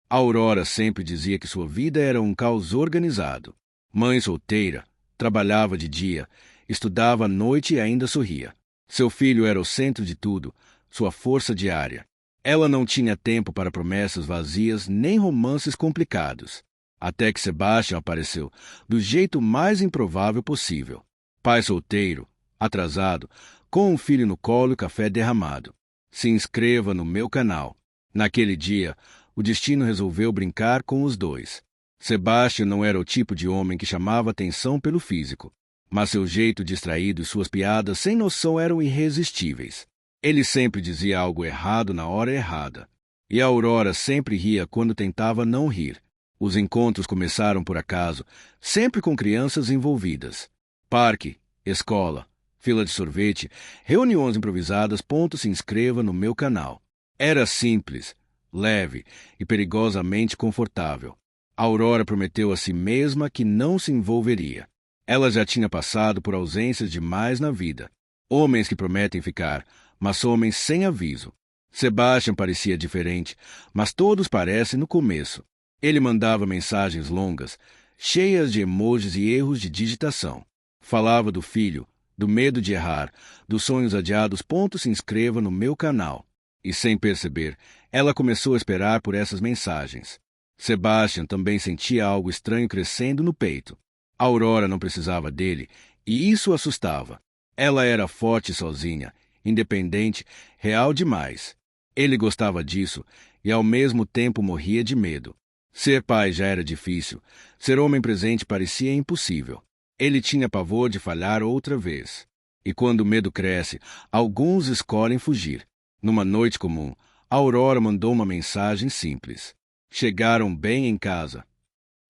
Aurora sempre dizia que sua vida era um caos organizado. Mãe solteira, trabalhava de dia, estudava à noite e ainda sorria. Seu filho era o centro de tudo, sua força diária. Ela não tinha tempo para promessas vazias nem romances complicados. Até que Sebastian apareceu, do jeito mais improvável possível. Pai solteiro, atrasado, com um filho no colo e café derramado. Se inscreva no meu canal. Naquele dia, o destino resolveu brincar com os dois. Sebastian não era o tipo de homem que chamava atenção pelo físico, mas seu jeito distraído e suas piadas sem noção eram irresistíveis. Ele sempre dizia algo errado na hora errada. E a Aurora sempre ria quando tentava não rir. Os encontros começaram por acaso, sempre com crianças envolvidas. Parque, escola, fila de sorvete, reuniões improvisadas. Se inscreva no meu canal. Era simples, leve e perigosamente confortável. A Aurora prometeu a si mesma que não se envolveria. Ela já tinha passado por ausências demais na vida. Homens que prometem ficar, mas somem sem aviso. Sebastian parecia diferente, mas todos parecem no começo. Ele mandava mensagens longas, cheias de emojis e erros de digitação. Falava do filho, do medo de errar, dos sonhos adiados. Se inscreva no meu canal. E sem perceber, ela começou a esperar por essas mensagens. Sebastian também sentia algo estranho crescendo no peito. A Aurora não precisava dele, e isso o assustava. Ela era forte sozinha, independente, real demais. Ele gostava disso e ao mesmo tempo morria de medo. Ser pai já era difícil, ser homem presente parecia impossível. Ele tinha pavor de falhar outra vez. E quando o medo cresce, alguns escolhem fugir. Numa noite comum, a Aurora mandou uma mensagem simples. Chegaram bem em casa.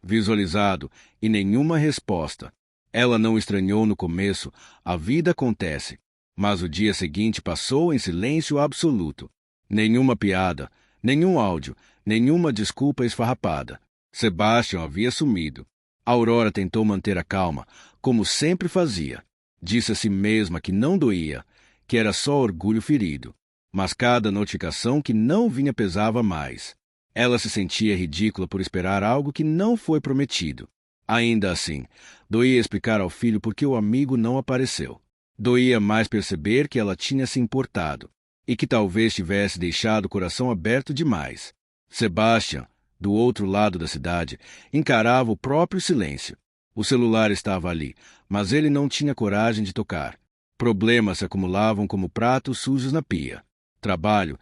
Visualizado, e nenhuma resposta. Ela não estranhou no começo, a vida acontece. Mas o dia seguinte passou em silêncio absoluto. Nenhuma piada, nenhum áudio, nenhuma desculpa esfarrapada. Sebastian havia sumido. A Aurora tentou manter a calma, como sempre fazia. Disse a si mesma que não doía, que era só orgulho ferido. Mas cada notificação que não vinha pesava mais. Ela se sentia ridícula por esperar algo que não foi prometido. Ainda assim, doía explicar ao filho por que o amigo não apareceu. Doía mais perceber que ela tinha se importado e que talvez tivesse deixado o coração aberto demais. Sebastian, do outro lado da cidade, encarava o próprio silêncio. O celular estava ali, mas ele não tinha coragem de tocar. Problemas se acumulavam como pratos sujos na pia. Trabalho,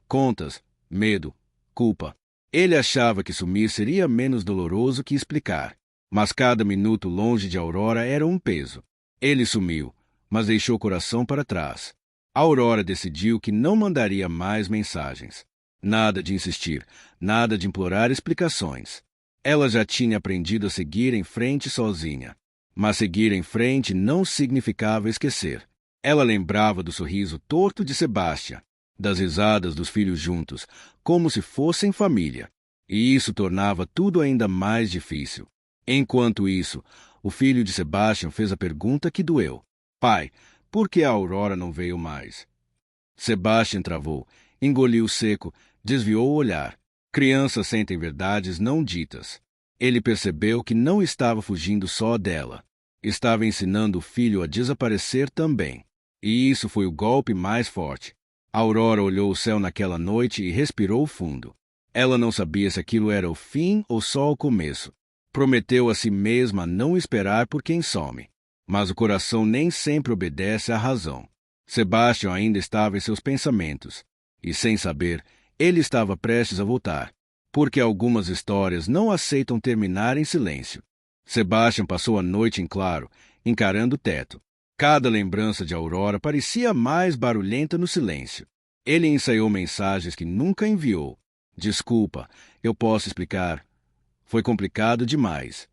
contas, medo, culpa. Ele achava que sumir seria menos doloroso que explicar. Mas cada minuto longe de Aurora era um peso. Ele sumiu, mas deixou o coração para trás. A Aurora decidiu que não mandaria mais mensagens. Nada de insistir, nada de implorar explicações. Ela já tinha aprendido a seguir em frente sozinha. Mas seguir em frente não significava esquecer. Ela lembrava do sorriso torto de Sebastian, das risadas dos filhos juntos, como se fossem família. E isso tornava tudo ainda mais difícil. Enquanto isso, o filho de Sebastian fez a pergunta que doeu. Pai, por que a Aurora não veio mais? Sebastian travou, engoliu seco, desviou o olhar. Crianças sentem verdades não ditas. Ele percebeu que não estava fugindo só dela. Estava ensinando o filho a desaparecer também. E isso foi o golpe mais forte. A Aurora olhou o céu naquela noite e respirou fundo. Ela não sabia se aquilo era o fim ou só o começo. Prometeu a si mesma não esperar por quem some. Mas o coração nem sempre obedece à razão. Sebastian ainda estava em seus pensamentos. E, sem saber, ele estava prestes a voltar. Porque algumas histórias não aceitam terminar em silêncio. Sebastian passou a noite em claro, encarando o teto. Cada lembrança de Aurora parecia mais barulhenta no silêncio. Ele ensaiou mensagens que nunca enviou. Desculpa, eu posso explicar. Foi complicado demais.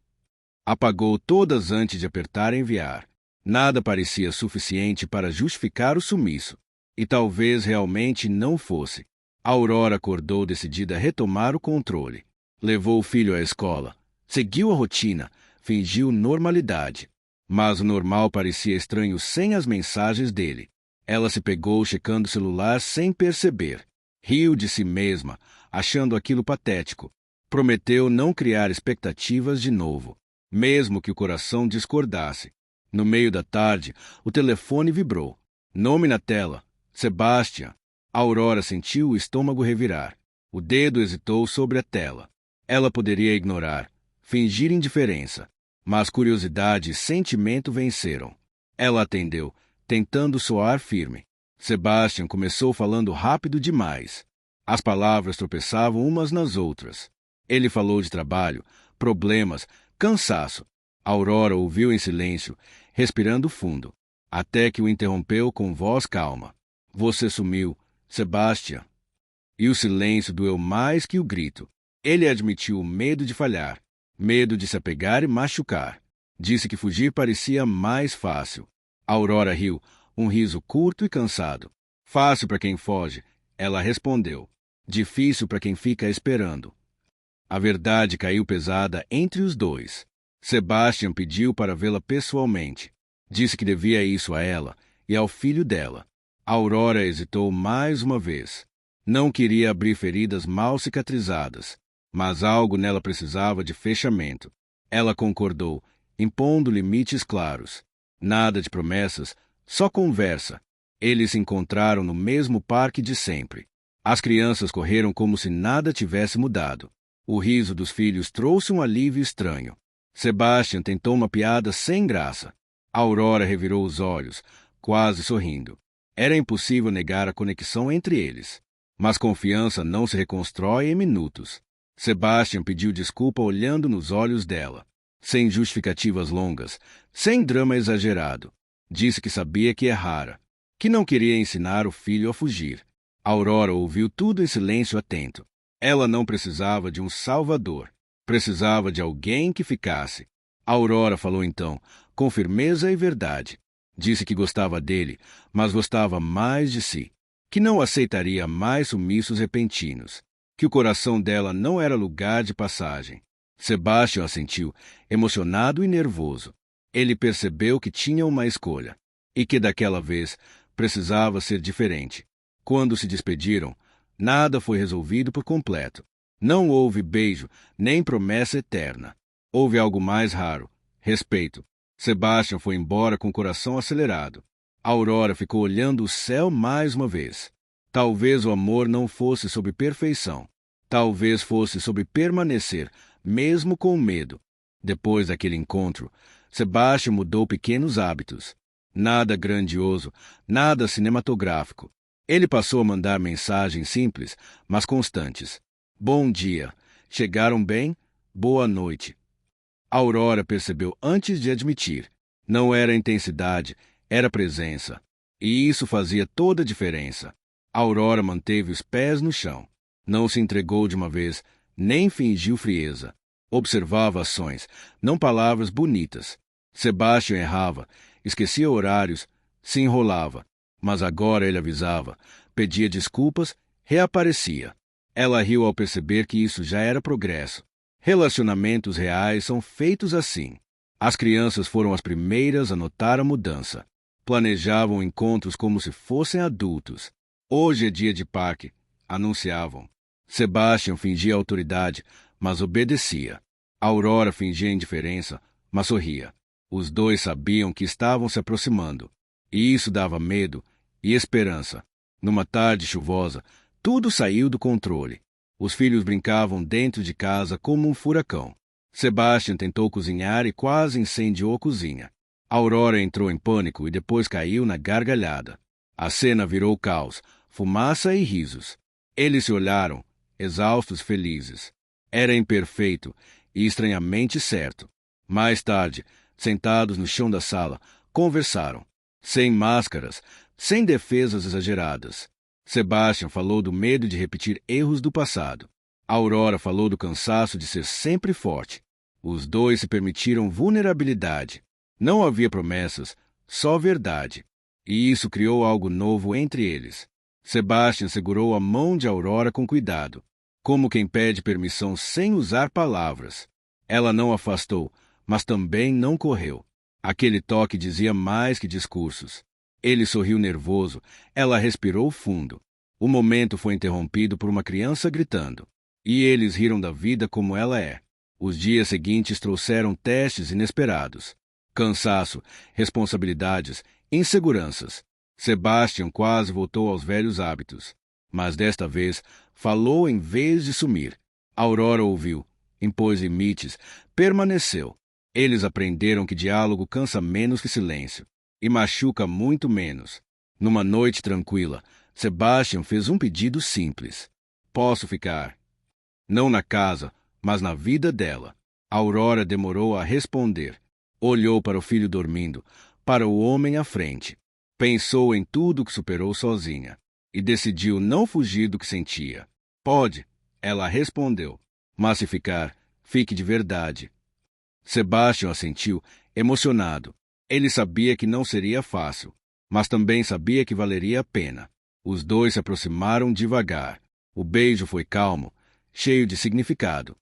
Apagou todas antes de apertar enviar. Nada parecia suficiente para justificar o sumiço. E talvez realmente não fosse. A Aurora acordou decidida a retomar o controle. Levou o filho à escola. Seguiu a rotina. Fingiu normalidade. Mas o normal parecia estranho sem as mensagens dele. Ela se pegou checando o celular sem perceber. Riu de si mesma, achando aquilo patético. Prometeu não criar expectativas de novo, mesmo que o coração discordasse. No meio da tarde, o telefone vibrou. Nome na tela: Sebastian. Aurora sentiu o estômago revirar. O dedo hesitou sobre a tela. Ela poderia ignorar, fingir indiferença, mas curiosidade e sentimento venceram. Ela atendeu, tentando soar firme. Sebastian começou falando rápido demais. As palavras tropeçavam umas nas outras. Ele falou de trabalho, problemas, cansaço. Aurora ouviu em silêncio, respirando fundo, até que o interrompeu com voz calma. Você sumiu, Sebastian. E o silêncio doeu mais que o grito. Ele admitiu o medo de falhar, medo de se apegar e machucar. Disse que fugir parecia mais fácil. Aurora riu, um riso curto e cansado. Fácil para quem foge, ela respondeu. Difícil para quem fica esperando. A verdade caiu pesada entre os dois. Sebastian pediu para vê-la pessoalmente. Disse que devia isso a ela e ao filho dela. Aurora hesitou mais uma vez. Não queria abrir feridas mal cicatrizadas, mas algo nela precisava de fechamento. Ela concordou, impondo limites claros. Nada de promessas, só conversa. Eles se encontraram no mesmo parque de sempre. As crianças correram como se nada tivesse mudado. O riso dos filhos trouxe um alívio estranho. Sebastian tentou uma piada sem graça. Aurora revirou os olhos, quase sorrindo. Era impossível negar a conexão entre eles. Mas confiança não se reconstrói em minutos. Sebastian pediu desculpa olhando nos olhos dela, sem justificativas longas, sem drama exagerado. Disse que sabia que errara, que não queria ensinar o filho a fugir. Aurora ouviu tudo em silêncio atento. Ela não precisava de um salvador. Precisava de alguém que ficasse. Aurora falou então, com firmeza e verdade. Disse que gostava dele, mas gostava mais de si. Que não aceitaria mais sumiços repentinos. Que o coração dela não era lugar de passagem. Sebastian assentiu, emocionado e nervoso. Ele percebeu que tinha uma escolha. E que daquela vez precisava ser diferente. Quando se despediram, nada foi resolvido por completo. Não houve beijo, nem promessa eterna. Houve algo mais raro: respeito. Sebastian foi embora com o coração acelerado. Aurora ficou olhando o céu mais uma vez. Talvez o amor não fosse sobre perfeição. Talvez fosse sobre permanecer, mesmo com medo. Depois daquele encontro, Sebastian mudou pequenos hábitos. Nada grandioso, nada cinematográfico. Ele passou a mandar mensagens simples, mas constantes. Bom dia. Chegaram bem? Boa noite. Aurora percebeu antes de admitir. Não era intensidade, era presença. E isso fazia toda a diferença. Aurora manteve os pés no chão. Não se entregou de uma vez, nem fingiu frieza. Observava ações, não palavras bonitas. Sebastian errava, esquecia horários, se enrolava. Mas agora ele avisava, pedia desculpas, reaparecia. Ela riu ao perceber que isso já era progresso. Relacionamentos reais são feitos assim. As crianças foram as primeiras a notar a mudança. Planejavam encontros como se fossem adultos. Hoje é dia de parque, anunciavam. Sebastian fingia autoridade, mas obedecia. Aurora fingia indiferença, mas sorria. Os dois sabiam que estavam se aproximando. E isso dava medo e esperança. Numa tarde chuvosa, tudo saiu do controle. Os filhos brincavam dentro de casa como um furacão. Sebastian tentou cozinhar e quase incendiou a cozinha. Aurora entrou em pânico e depois caiu na gargalhada. A cena virou caos, fumaça e risos. Eles se olharam, exaustos, felizes. Era imperfeito e estranhamente certo. Mais tarde, sentados no chão da sala, conversaram. Sem máscaras, sem defesas exageradas. Sebastian falou do medo de repetir erros do passado. Aurora falou do cansaço de ser sempre forte. Os dois se permitiram vulnerabilidade. Não havia promessas, só verdade. E isso criou algo novo entre eles. Sebastian segurou a mão de Aurora com cuidado, como quem pede permissão sem usar palavras. Ela não afastou, mas também não correu. Aquele toque dizia mais que discursos. Ele sorriu nervoso, ela respirou fundo. O momento foi interrompido por uma criança gritando. E eles riram da vida como ela é. Os dias seguintes trouxeram testes inesperados. Cansaço, responsabilidades, inseguranças. Sebastian quase voltou aos velhos hábitos. Mas desta vez, falou em vez de sumir. Aurora ouviu, impôs limites, permaneceu. Eles aprenderam que diálogo cansa menos que silêncio e machuca muito menos. Numa noite tranquila, Sebastian fez um pedido simples. Posso ficar? Não na casa, mas na vida dela. Aurora demorou a responder. Olhou para o filho dormindo, para o homem à frente. Pensou em tudo que superou sozinha e decidiu não fugir do que sentia. Pode, ela respondeu. Mas se ficar, fique de verdade. Sebastian assentiu, emocionado. Ele sabia que não seria fácil, mas também sabia que valeria a pena. Os dois se aproximaram devagar. O beijo foi calmo, cheio de significado.